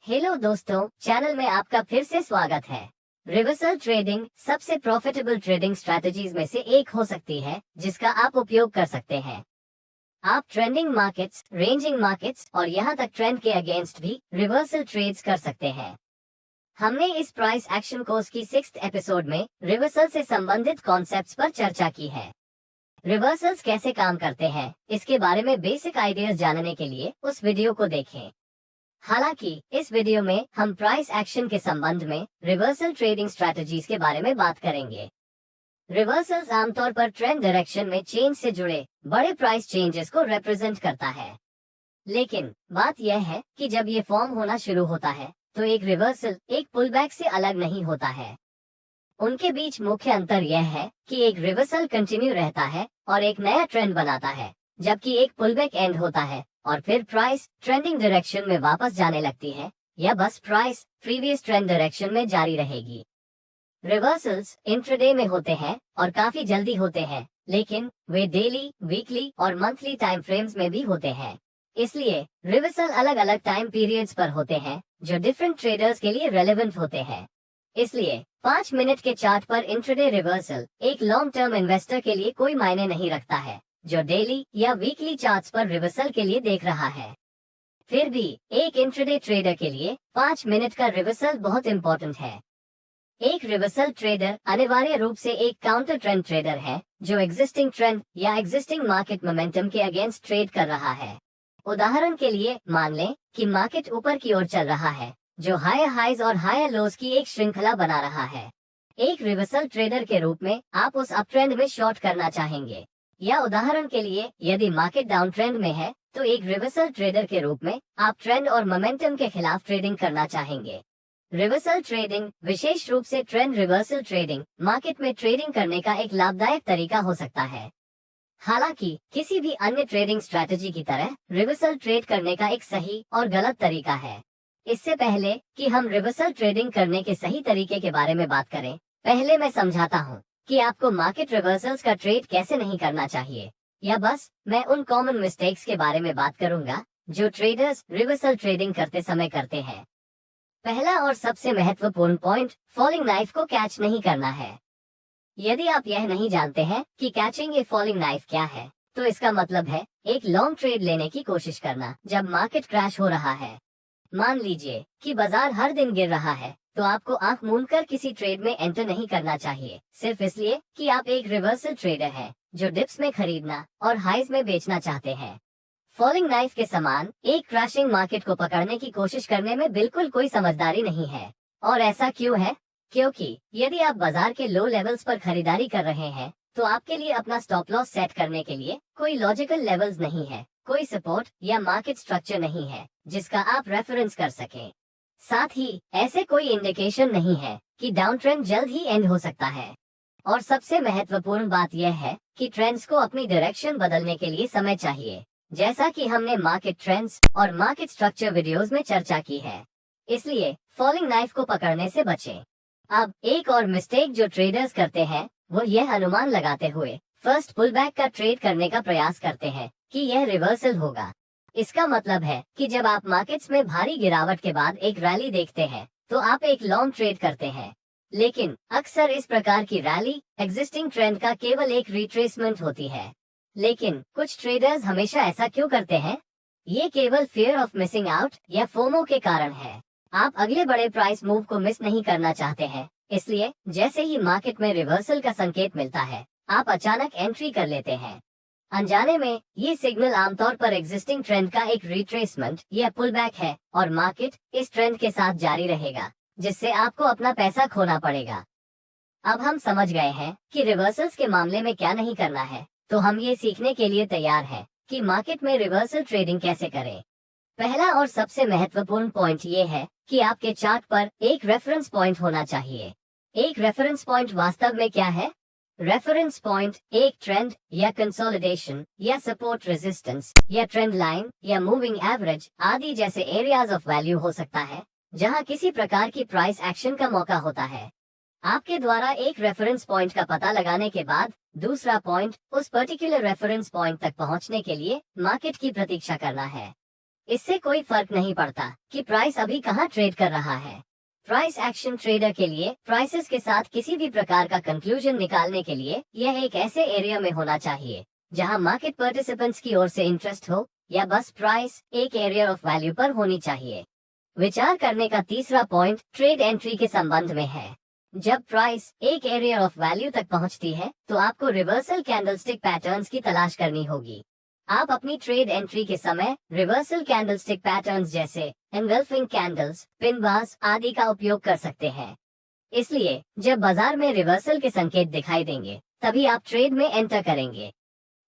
Hello दोस्तों, channel में आपका फिर से स्वागत है। रिवर्सल ट्रेडिंग सबसे प्रॉफिटेबल ट्रेडिंग स्ट्रैटेजीज में से एक हो सकती है जिसका आप उपयोग कर सकते हैं। आप ट्रेंडिंग मार्केट्स, रेंजिंग मार्केट्स और यहाँ तक ट्रेंड के अगेंस्ट भी रिवर्सल ट्रेड्स कर सकते हैं। हमने इस प्राइस एक्शन कोर्स की 6th एपिसोड में रिवर्सल से संबंधित कॉन्सेप्ट्स पर चर्चा की है। रिवर्सल्स कैसे काम करते हैं, इसके बारे में बेसिक आइडियाज जानने के लिए उस वीडियो को देखें। हालांकि इस वीडियो में हम प्राइस एक्शन के संबंध में रिवर्सल ट्रेडिंग स्ट्रैटेजीज के बारे में बात करेंगे। रिवर्सल्स आमतौर पर ट्रेंड डायरेक्शन में चेंज से जुड़े बड़े प्राइस चेंजेस को रिप्रेजेंट करता है। लेकिन बात यह है कि जब ये फॉर्म होना शुरू होता है तो एक रिवर्सल एक पुलबैक से अलग नहीं होता है। उनके बीच मुख्य अंतर यह है कि एक रिवर्सल कंटिन्यू रहता है और एक नया ट्रेंड बनाता है, जबकि एक पुलबैक एंड होता है और फिर प्राइस ट्रेंडिंग डायरेक्शन में वापस जाने लगती है या बस प्राइस प्रीवियस ट्रेंड डायरेक्शन में जारी रहेगी। रिवर्सल्स इंट्राडे में होते हैं और काफी जल्दी होते हैं, लेकिन वे डेली, वीकली और मंथली टाइम फ्रेम्स में भी होते हैं। इसलिए रिवर्सल अलग अलग टाइम पीरियड्स पर होते हैं जो डिफरेंट ट्रेडर्स के लिए रेलेवेंट होते हैं। इसलिए 5 मिनट के चार्ट पर इंट्राडे रिवर्सल एक लॉन्ग टर्म इन्वेस्टर के लिए कोई मायने नहीं रखता है जो डेली या वीकली चार्ट्स पर रिवर्सल के लिए देख रहा है। फिर भी एक इंट्राडे ट्रेडर के लिए 5 मिनट का रिवर्सल बहुत इंपॉर्टेंट है। एक रिवर्सल ट्रेडर अनिवार्य रूप से एक काउंटर ट्रेंड ट्रेडर है जो एग्जिस्टिंग ट्रेंड या एग्जिस्टिंग मार्केट मोमेंटम के अगेंस्ट ट्रेड कर रहा है। उदाहरण के लिए मान लें कि मार्केट ऊपर की ओर चल रहा है जो हायर हाइज और हायर लोज की एक श्रृंखला बना रहा है। एक रिवर्सल ट्रेडर के रूप में आप उस अप ट्रेंड में शॉर्ट करना चाहेंगे, या उदाहरण के लिए यदि मार्केट डाउन ट्रेंड में है तो एक रिवर्सल ट्रेडर के रूप में आप ट्रेंड और मोमेंटम के खिलाफ ट्रेडिंग करना चाहेंगे। रिवर्सल ट्रेडिंग, विशेष रूप से ट्रेंड रिवर्सल ट्रेडिंग, मार्केट में ट्रेडिंग करने का एक लाभदायक तरीका हो सकता है। हालांकि किसी भी अन्य ट्रेडिंग स्ट्रैटेजी की तरह रिवर्सल ट्रेड करने का एक सही और गलत तरीका है। इससे पहले कि हम रिवर्सल ट्रेडिंग करने के सही तरीके के बारे में बात करें, पहले मैं समझाता हूँ कि आपको मार्केट रिवर्सल्स का ट्रेड कैसे नहीं करना चाहिए, या बस मैं उन कॉमन मिस्टेक्स के बारे में बात करूंगा जो ट्रेडर्स रिवर्सल ट्रेडिंग करते समय करते हैं। पहला और सबसे महत्वपूर्ण पॉइंट, फॉलिंग नाइफ को कैच नहीं करना है। यदि आप यह नहीं जानते हैं कि कैचिंग ए फॉलिंग नाइफ क्या है, तो इसका मतलब है एक लॉन्ग ट्रेड लेने की कोशिश करना जब मार्केट क्रैश हो रहा है। मान लीजिए कि बाजार हर दिन गिर रहा है, तो आपको आंख मूंदकर किसी ट्रेड में एंटर नहीं करना चाहिए, सिर्फ इसलिए कि आप एक रिवर्सल ट्रेडर हैं जो डिप्स में खरीदना और हाइज में बेचना चाहते हैं। फॉलिंग नाइफ के समान एक क्रैशिंग मार्केट को पकड़ने की कोशिश करने में बिल्कुल कोई समझदारी नहीं है। और ऐसा क्यों है? क्योंकि यदि आप बाजार के लो लेवल्स पर खरीदारी कर रहे हैं तो आपके लिए अपना स्टॉप लॉस सेट करने के लिए कोई लॉजिकल लेवल्स नहीं है, कोई सपोर्ट या मार्केट स्ट्रक्चर नहीं है जिसका आप रेफरेंस कर सकें। साथ ही ऐसे कोई इंडिकेशन नहीं है कि डाउन ट्रेंड जल्द ही एंड हो सकता है। और सबसे महत्वपूर्ण बात यह है कि ट्रेंड्स को अपनी डायरेक्शन बदलने के लिए समय चाहिए, जैसा कि हमने मार्केट ट्रेंड्स और मार्केट स्ट्रक्चर वीडियोस में चर्चा की है। इसलिए फॉलिंग नाइफ को पकड़ने से बचें। अब एक और मिस्टेक जो ट्रेडर्स करते हैं वो यह अनुमान लगाते हुए फर्स्ट पुलबैक का ट्रेड करने का प्रयास करते हैं कि यह रिवर्सल होगा। इसका मतलब है कि जब आप मार्केट्स में भारी गिरावट के बाद एक रैली देखते हैं तो आप एक लॉन्ग ट्रेड करते हैं। लेकिन अक्सर इस प्रकार की रैली एग्जिस्टिंग ट्रेंड का केवल एक रिट्रेसमेंट होती है। लेकिन कुछ ट्रेडर्स हमेशा ऐसा क्यों करते हैं? ये केवल फियर ऑफ मिसिंग आउट या फोमो के कारण है। आप अगले बड़े प्राइस मूव को मिस नहीं करना चाहते हैं, इसलिए जैसे ही मार्केट में रिवर्सल का संकेत मिलता है आप अचानक एंट्री कर लेते हैं। अनजाने में ये सिग्नल आमतौर पर एग्जिस्टिंग ट्रेंड का एक रिट्रेसमेंट या पुलबैक है और मार्केट इस ट्रेंड के साथ जारी रहेगा, जिससे आपको अपना पैसा खोना पड़ेगा। अब हम समझ गए हैं कि रिवर्सल्स के मामले में क्या नहीं करना है, तो हम ये सीखने के लिए तैयार हैं कि मार्केट में रिवर्सल ट्रेडिंग कैसे करें। पहला और सबसे महत्वपूर्ण पॉइंट ये है कि आपके चार्ट पर एक रेफरेंस पॉइंट होना चाहिए। एक रेफरेंस पॉइंट वास्तव में क्या है? रेफरेंस पॉइंट एक ट्रेंड या कंसोलिडेशन या सपोर्ट रेजिस्टेंस या ट्रेंड लाइन या मूविंग एवरेज आदि जैसे एरियाज ऑफ वैल्यू हो सकता है जहां किसी प्रकार की प्राइस एक्शन का मौका होता है। आपके द्वारा एक रेफरेंस पॉइंट का पता लगाने के बाद दूसरा पॉइंट, उस पर्टिकुलर रेफरेंस पॉइंट तक पहुंचने के लिए मार्केट की प्रतीक्षा करना है। इससे कोई फर्क नहीं पड़ता कि प्राइस अभी कहां ट्रेड कर रहा है। प्राइस एक्शन ट्रेडर के लिए प्राइसेस के साथ किसी भी प्रकार का कंक्लूजन निकालने के लिए यह एक ऐसे एरिया में होना चाहिए जहां मार्केट पार्टिसिपेंट्स की ओर से इंटरेस्ट हो, या बस प्राइस एक एरिया ऑफ वैल्यू पर होनी चाहिए। विचार करने का तीसरा पॉइंट ट्रेड एंट्री के संबंध में है। जब प्राइस एक एरिया ऑफ वैल्यू तक पहुंचती है तो आपको रिवर्सल कैंडलस्टिक पैटर्न्स की तलाश करनी होगी। आप अपनी ट्रेड एंट्री के समय रिवर्सल कैंडलस्टिक पैटर्न्स जैसे एनगल्फिंग कैंडल्स, पिन बार्स आदि का उपयोग कर सकते हैं। इसलिए जब बाजार में रिवर्सल के संकेत दिखाई देंगे तभी आप ट्रेड में एंटर करेंगे।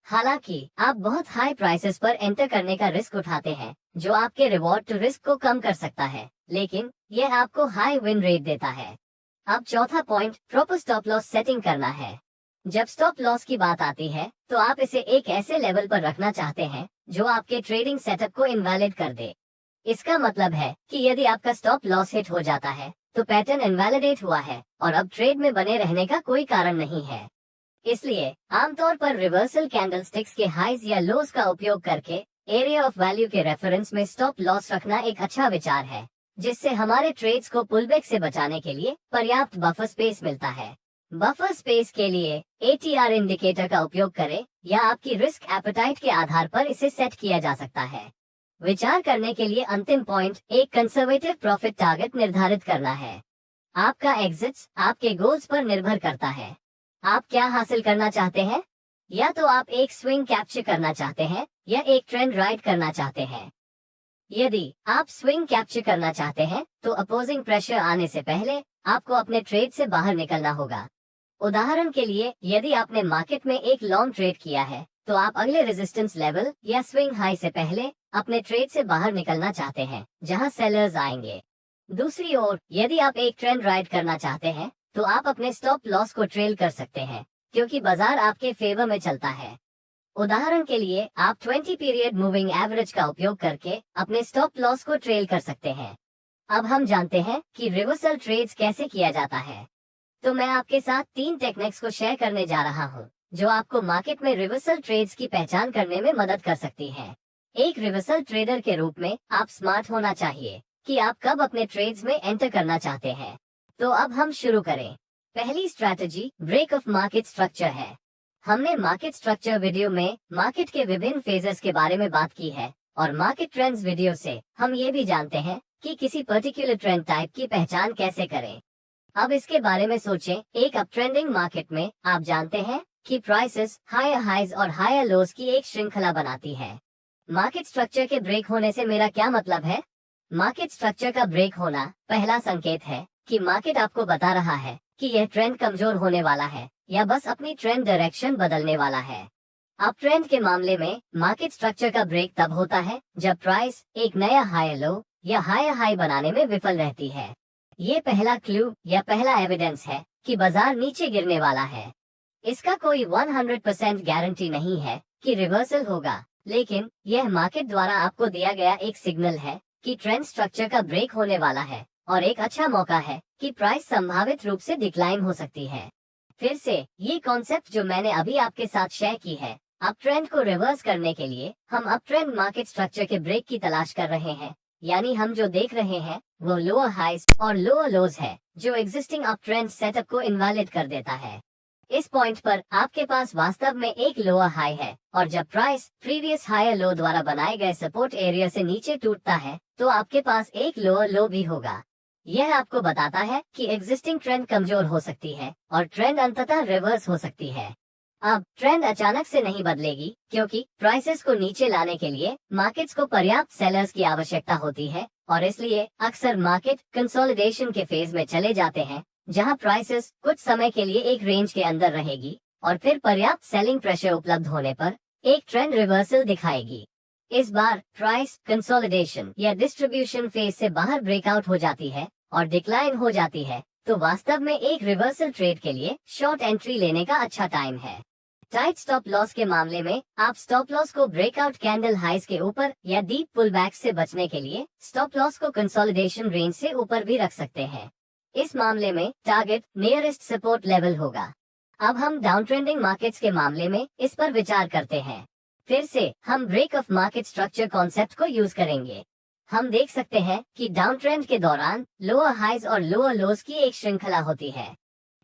हालांकि आप बहुत हाई प्राइसेस पर एंटर करने का रिस्क उठाते हैं जो आपके रिवॉर्ड टू रिस्क को कम कर सकता है, लेकिन यह आपको हाई विन रेट देता है। अब चौथा point, proper stop loss setting करना है। जब स्टॉप लॉस की बात आती है तो आप इसे एक ऐसे लेवल पर रखना चाहते हैं जो आपके ट्रेडिंग सेटअप को इनवैलिड कर दे। इसका मतलब है कि यदि आपका स्टॉप लॉस हिट हो जाता है तो पैटर्न इनवैलिडेट हुआ है और अब ट्रेड में बने रहने का कोई कारण नहीं है। इसलिए आमतौर पर रिवर्सल कैंडलस्टिक्स के हाइज या लोज का उपयोग करके एरिया ऑफ वैल्यू के रेफरेंस में स्टॉप लॉस रखना एक अच्छा विचार है, जिससे हमारे ट्रेड्स को पुलबैक से बचाने के लिए पर्याप्त बफर स्पेस मिलता है। बफर स्पेस के लिए ATR इंडिकेटर का उपयोग करें या आपकी रिस्क एपेटाइट के आधार पर इसे सेट किया जा सकता है। विचार करने के लिए अंतिम पॉइंट, एक कंजर्वेटिव प्रॉफिट टारगेट निर्धारित करना है। आपका एग्जिट्स आपके गोल्स पर निर्भर करता है। आप क्या हासिल करना चाहते हैं? या तो आप एक स्विंग कैप्चर करना चाहते हैं या एक ट्रेंड राइड करना चाहते हैं। यदि आप स्विंग कैप्चर करना चाहते हैं तो अपोजिंग प्रेशर आने से पहले आपको अपने ट्रेड से बाहर निकलना होगा। उदाहरण के लिए, यदि आपने मार्केट में एक लॉन्ग ट्रेड किया है तो आप अगले रेजिस्टेंस लेवल या स्विंग हाई से पहले अपने ट्रेड से बाहर निकलना चाहते हैं जहां सेलर्स आएंगे। दूसरी ओर, यदि आप एक ट्रेंड राइड करना चाहते हैं तो आप अपने स्टॉप लॉस को ट्रेल कर सकते हैं क्योंकि बाजार आपके फेवर में चलता है। उदाहरण के लिए, आप 20 पीरियड मूविंग एवरेज का उपयोग करके अपने स्टॉप लॉस को ट्रेल कर सकते हैं। अब हम जानते हैं कि रिवर्सल ट्रेड्स कैसे किया जाता है, तो मैं आपके साथ 3 टेक्निक्स को शेयर करने जा रहा हूं जो आपको मार्केट में रिवर्सल ट्रेड्स की पहचान करने में मदद कर सकती है। एक रिवर्सल ट्रेडर के रूप में आप स्मार्ट होना चाहिए कि आप कब अपने ट्रेड्स में एंटर करना चाहते हैं। तो अब हम शुरू करें। पहली strategy break of market structure है। हमने मार्केट स्ट्रक्चर वीडियो में मार्केट के विभिन्न फेजेस के बारे में बात की है और मार्केट ट्रेंड्स वीडियो से हम ये भी जानते हैं कि किसी पर्टिकुलर ट्रेंड टाइप की पहचान कैसे करें। अब इसके बारे में सोचें। एक अप ट्रेंडिंग मार्केट में आप जानते हैं कि प्राइसेस हायर हाइज और हायर लोज की एक श्रृंखला बनाती है। मार्केट स्ट्रक्चर के ब्रेक होने से मेरा क्या मतलब है? मार्केट स्ट्रक्चर का ब्रेक होना पहला संकेत है कि मार्केट आपको बता रहा है कि यह ट्रेंड कमजोर होने वाला है या बस अपनी ट्रेंड डायरेक्शन बदलने वाला है। अप ट्रेंड के मामले में मार्केट स्ट्रक्चर का ब्रेक तब होता है जब प्राइस एक नया हायर लो या हायर हाई बनाने में विफल रहती है। ये पहला क्लू या पहला एविडेंस है कि बाजार नीचे गिरने वाला है। इसका कोई 100% गारंटी नहीं है कि रिवर्सल होगा, लेकिन यह मार्केट द्वारा आपको दिया गया एक सिग्नल है कि ट्रेंड स्ट्रक्चर का ब्रेक होने वाला है और एक अच्छा मौका है कि प्राइस संभावित रूप से डिक्लाइन हो सकती है। फिर से ये कॉन्सेप्ट जो मैंने अभी आपके साथ शेयर की है, अप ट्रेंड को रिवर्स करने के लिए हम अप ट्रेंड मार्केट स्ट्रक्चर के ब्रेक की तलाश कर रहे हैं। यानी हम जो देख रहे हैं वो लोअर हाइज और लोअर लोज है जो एग्जिस्टिंग अप ट्रेंड सेटअप को इनवैलिड कर देता है। इस पॉइंट पर आपके पास वास्तव में एक लोअर हाई है और जब प्राइस प्रीवियस हायर लो द्वारा बनाए गए सपोर्ट एरिया से नीचे टूटता है तो आपके पास एक लोअर लो भी होगा। यह आपको बताता है कि एग्जिस्टिंग ट्रेंड कमजोर हो सकती है और ट्रेंड अंततः रिवर्स हो सकती है। अब ट्रेंड अचानक से नहीं बदलेगी क्योंकि प्राइसेस को नीचे लाने के लिए मार्केट्स को पर्याप्त सेलर्स की आवश्यकता होती है और इसलिए अक्सर मार्केट कंसोलिडेशन के फेज में चले जाते हैं जहां प्राइसेस कुछ समय के लिए एक रेंज के अंदर रहेगी और फिर पर्याप्त सेलिंग प्रेशर उपलब्ध होने पर एक ट्रेंड रिवर्सल दिखाएगी। इस बार प्राइस कंसोलिडेशन या डिस्ट्रीब्यूशन फेज से बाहर ब्रेकआउट हो जाती है और डिक्लाइन हो जाती है तो वास्तव में एक रिवर्सल ट्रेड के लिए शॉर्ट एंट्री लेने का अच्छा टाइम है। टाइट स्टॉप लॉस के मामले में आप स्टॉप लॉस को ब्रेकआउट कैंडल हाइज के ऊपर या डीप पुल बैक से बचने के लिए स्टॉप लॉस को कंसोलिडेशन रेंज से ऊपर भी रख सकते हैं। इस मामले में टारगेट नियरेस्ट सपोर्ट लेवल होगा। अब हम डाउन ट्रेंडिंग मार्केट्स के मामले में इस पर विचार करते हैं। फिर से हम break of market structure concept को यूज करेंगे। हम देख सकते हैं कि डाउन ट्रेंड के दौरान लोअर हाइज और लोअर लोज की एक श्रृंखला होती है।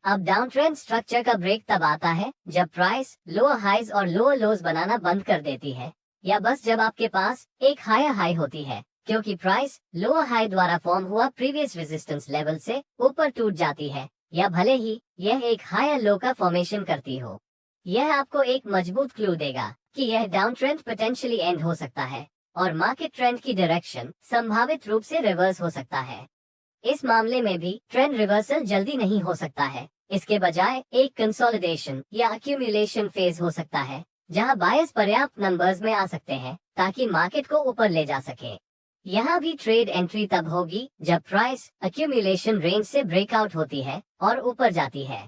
अब डाउन ट्रेंड स्ट्रक्चर का ब्रेक तब आता है जब प्राइस लोअर हाइज और लोअर लोज बनाना बंद कर देती है, या बस जब आपके पास एक हायर हाई होती है, क्योंकि प्राइस लोअर हाई द्वारा फॉर्म हुआ प्रीवियस रेजिस्टेंस लेवल से ऊपर टूट जाती है, या भले ही यह एक हायर लो का फॉर्मेशन करती हो। यह आपको एक मजबूत क्लू देगा कि यह डाउन ट्रेंड पोटेंशियली एंड हो सकता है और मार्केट ट्रेंड की डायरेक्शन संभावित रूप से रिवर्स हो सकता है। इस मामले में भी ट्रेंड रिवर्सल जल्दी नहीं हो सकता है, इसके बजाय एक कंसोलिडेशन या अक्यूमुलेशन फेज हो सकता है, जहां बायर्स पर्याप्त नंबर्स में आ सकते हैं ताकि मार्केट को ऊपर ले जा सके। यहाँ भी ट्रेड एंट्री तब होगी जब प्राइस अक्यूमुलेशन रेंज से ब्रेकआउट होती है और ऊपर जाती है।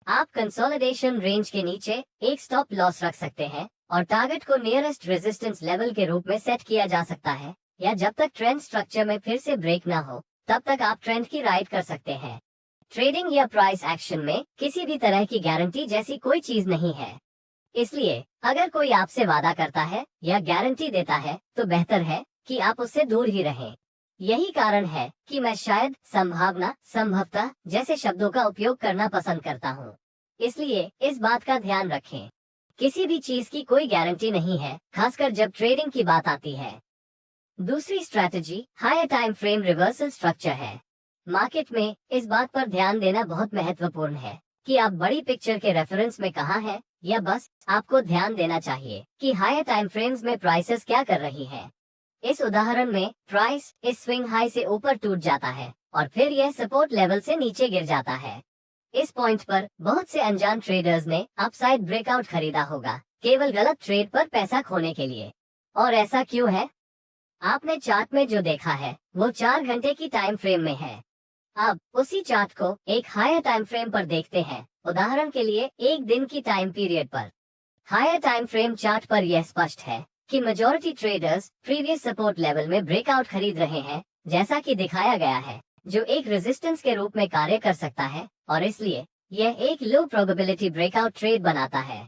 आप कंसोलिडेशन रेंज के नीचे एक स्टॉप लॉस रख सकते हैं और टारगेट को नियरेस्ट रेजिस्टेंस लेवल के रूप में सेट किया जा सकता है, या जब तक ट्रेंड स्ट्रक्चर में फिर से ब्रेक ना हो तब तक आप ट्रेंड की राइड कर सकते हैं। ट्रेडिंग या प्राइस एक्शन में किसी भी तरह की गारंटी जैसी कोई चीज नहीं है, इसलिए अगर कोई आपसे वादा करता है या गारंटी देता है तो बेहतर है कि आप उससे दूर ही रहें। यही कारण है कि मैं शायद संभावना, संभवतः जैसे शब्दों का उपयोग करना पसंद करता हूँ। इसलिए इस बात का ध्यान रखें, किसी भी चीज की कोई गारंटी नहीं है, खासकर जब ट्रेडिंग की बात आती है। दूसरी strategy higher time frame reversal structure है। मार्केट में इस बात पर ध्यान देना बहुत महत्वपूर्ण है कि आप बड़ी पिक्चर के रेफरेंस में कहाँ हैं, या बस आपको ध्यान देना चाहिए कि हायर टाइम फ्रेम्स में प्राइसेस क्या कर रही हैं। इस उदाहरण में प्राइस इस स्विंग हाई से ऊपर टूट जाता है और फिर यह सपोर्ट लेवल से नीचे गिर जाता है। इस पॉइंट पर बहुत से अनजान ट्रेडर्स ने अपसाइड ब्रेकआउट खरीदा होगा, केवल गलत ट्रेड पर पैसा खोने के लिए। और ऐसा क्यों है? आपने चार्ट में जो देखा है वो 4 घंटे की टाइम फ्रेम में है। अब उसी चार्ट को एक हायर टाइम फ्रेम पर देखते हैं, उदाहरण के लिए एक दिन की टाइम पीरियड पर। हायर टाइम फ्रेम चार्ट पर यह स्पष्ट है कि majority traders previous support level में ब्रेकआउट खरीद रहे हैं, जैसा कि दिखाया गया है, जो एक रेजिस्टेंस के रूप में कार्य कर सकता है, और इसलिए यह एक लो प्रोबेबिलिटी ब्रेकआउट ट्रेड बनाता है।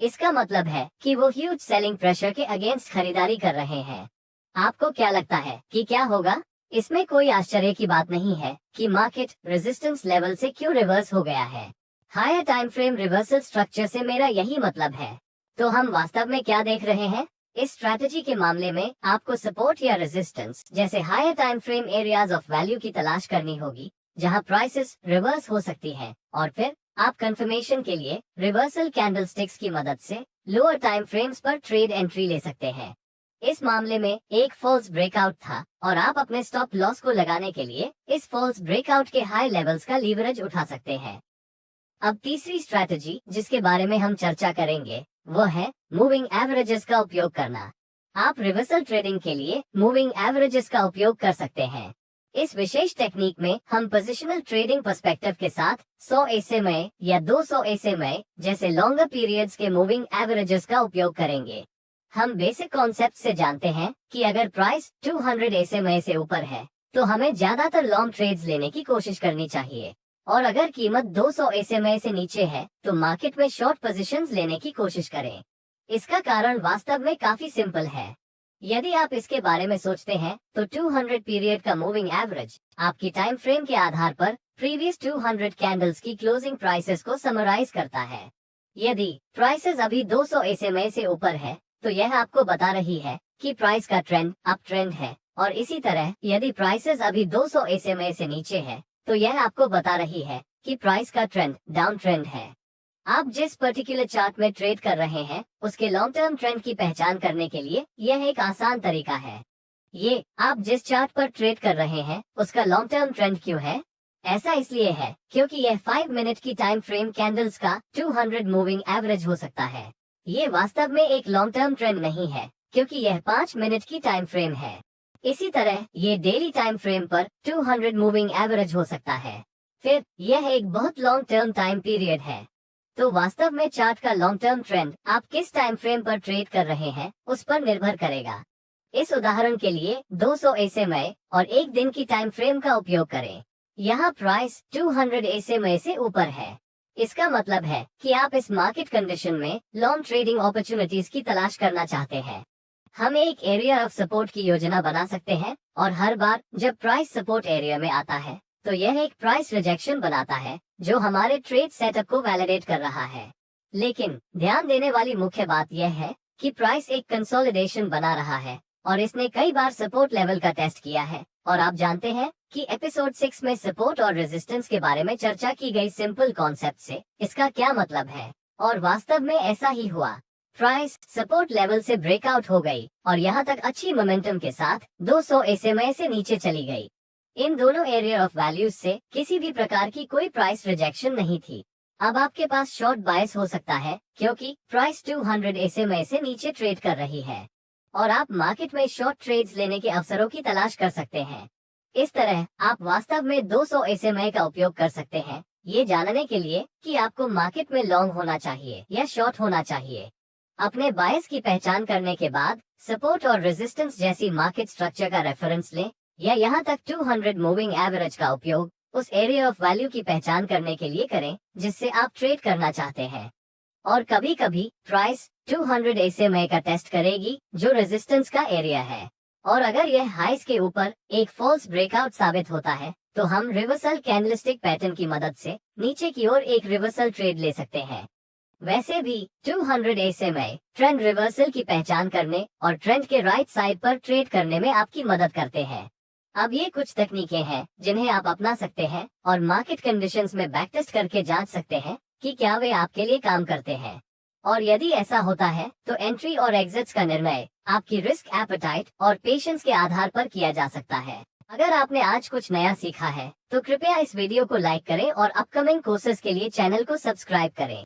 इसका मतलब है कि वो ह्यूज सेलिंग प्रेशर के अगेंस्ट खरीदारी कर रहे हैं। आपको क्या लगता है कि क्या होगा? इसमें कोई आश्चर्य की बात नहीं है कि मार्केट रेजिस्टेंस लेवल से क्यों रिवर्स हो गया है। Higher time frame reversal structure से मेरा यही मतलब है। तो हम वास्तव में क्या देख रहे हैं? इस स्ट्रैटेजी के मामले में आपको सपोर्ट या रेजिस्टेंस जैसे higher time frame areas of value की तलाश करनी होगी, जहां प्राइसेस रिवर्स हो सकती हैं, और फिर आप कंफर्मेशन के लिए रिवर्सल कैंडलस्टिक्स की मदद से लोअर टाइम फ्रेम्स पर ट्रेड एंट्री ले सकते हैं। इस मामले में एक फॉल्स ब्रेकआउट था और आप अपने स्टॉप लॉस को लगाने के लिए इस फॉल्स ब्रेकआउट के हाई लेवल्स का लीवरेज उठा सकते हैं। अब तीसरी स्ट्रैटेजी जिसके बारे में हम चर्चा करेंगे वो है मूविंग एवरेजेस का उपयोग करना। आप रिवर्सल ट्रेडिंग के लिए मूविंग एवरेजेस का उपयोग कर सकते हैं। इस विशेष टेक्निक में हम पोजिशनल ट्रेडिंग पर्सपेक्टिव के साथ 100 SMA या 200 SMA जैसे लॉन्गर पीरियड्स के मूविंग एवरेजेस का उपयोग करेंगे। हम बेसिक कॉन्सेप्ट से जानते हैं कि अगर प्राइस 200 SMA से ऊपर है तो हमें ज्यादातर लॉन्ग ट्रेड्स लेने की कोशिश करनी चाहिए, और अगर कीमत 200 SMA से नीचे है तो मार्केट में शॉर्ट पोजीशंस लेने की कोशिश करें। इसका कारण वास्तव में काफी सिंपल है। यदि आप इसके बारे में सोचते हैं तो 200 पीरियड का मूविंग एवरेज आपकी टाइम फ्रेम के आधार पर प्रीवियस 200 कैंडल्स की क्लोजिंग प्राइसेस को समराइज करता है। यदि प्राइसेस अभी 200 SMA से ऊपर है तो यह आपको बता रही है कि प्राइस का ट्रेंड अप ट्रेंड है, और इसी तरह यदि प्राइसेस अभी 200 SMA से नीचे है तो यह आपको बता रही है कि प्राइस का ट्रेंड डाउन ट्रेंड है। आप जिस पर्टिकुलर चार्ट में ट्रेड कर रहे हैं उसके लॉन्ग टर्म ट्रेंड की पहचान करने के लिए यह एक आसान तरीका है। ये आप जिस चार्ट पर ट्रेड कर रहे हैं उसका लॉन्ग टर्म ट्रेंड क्यों है? ऐसा इसलिए है क्योंकि यह 5 मिनट की टाइम फ्रेम कैंडल्स का 200 मूविंग एवरेज हो सकता है। ये वास्तव में एक लॉन्ग टर्म ट्रेंड नहीं है क्योंकि यह 5 मिनट की टाइम फ्रेम है। इसी तरह ये डेली टाइम फ्रेम पर 200 मूविंग एवरेज हो सकता है। फिर यह एक बहुत लॉन्ग टर्म टाइम पीरियड है। तो वास्तव में चार्ट का लॉन्ग टर्म ट्रेंड आप किस टाइम फ्रेम पर ट्रेड कर रहे हैं उस पर निर्भर करेगा। इस उदाहरण के लिए 200 SMA और एक दिन की टाइम फ्रेम का उपयोग करें। यहाँ प्राइस 200 SMA से ऊपर है, इसका मतलब है कि आप इस मार्केट कंडीशन में लॉन्ग ट्रेडिंग अपॉर्चुनिटीज की तलाश करना चाहते हैं। हम एक एरिया ऑफ सपोर्ट की योजना बना सकते हैं और हर बार जब प्राइस सपोर्ट एरिया में आता है तो यह एक प्राइस रिजेक्शन बनाता है जो हमारे ट्रेड सेटअप को वैलिडेट कर रहा है। लेकिन ध्यान देने वाली मुख्य बात यह है कि प्राइस एक कंसोलिडेशन बना रहा है और इसने कई बार सपोर्ट लेवल का टेस्ट किया है। और आप जानते हैं कि एपिसोड 6 में सपोर्ट और रेजिस्टेंस के बारे में चर्चा की गई सिंपल कॉन्सेप्ट से इसका क्या मतलब है, और वास्तव में ऐसा ही हुआ। प्राइस सपोर्ट लेवल से ब्रेकआउट हो गई और यहाँ तक अच्छी मोमेंटम के साथ 200 SMA से नीचे चली गई। इन दोनों एरिया ऑफ वैल्यूज से किसी भी प्रकार की कोई प्राइस रिजेक्शन नहीं थी। अब आपके पास शॉर्ट बायस हो सकता है क्योंकि प्राइस 200 SMA से नीचे ट्रेड कर रही है और आप मार्केट में शॉर्ट ट्रेड्स लेने के अवसरों की तलाश कर सकते हैं। इस तरह आप वास्तव में 200 SMA का उपयोग कर सकते हैं ये जानने के लिए कि आपको मार्केट में लॉन्ग होना चाहिए या शॉर्ट होना चाहिए। अपने बायस की पहचान करने के बाद सपोर्ट और रेजिस्टेंस जैसी मार्केट स्ट्रक्चर का रेफरेंस लें या यहाँ तक 200 मूविंग एवरेज का उपयोग उस एरिया ऑफ वैल्यू की पहचान करने के लिए करें जिससे आप ट्रेड करना चाहते हैं। और कभी कभी प्राइस 200 SMA का टेस्ट करेगी जो रेजिस्टेंस का एरिया है, और अगर यह हाइस के ऊपर एक फॉल्स ब्रेकआउट साबित होता है तो हम रिवर्सल कैंडलस्टिक पैटर्न की मदद से नीचे की ओर एक रिवर्सल ट्रेड ले सकते हैं। वैसे भी 200 SMA ट्रेंड रिवर्सल की पहचान करने और ट्रेंड के राइट साइड पर ट्रेड करने में आपकी मदद करते हैं। अब ये कुछ तकनीकें हैं जिन्हें आप अपना सकते हैं और मार्केट कंडीशंस में बैक टेस्ट करके जांच सकते हैं कि क्या वे आपके लिए काम करते हैं। और यदि ऐसा होता है तो एंट्री और एग्जिट्स का निर्णय आपकी रिस्क एपेटाइट और पेशेंस के आधार पर किया जा सकता है। अगर आपने आज कुछ नया सीखा है तो कृपया इस वीडियो को लाइक करें और अपकमिंग कोर्सेज के लिए चैनल को सब्सक्राइब करें।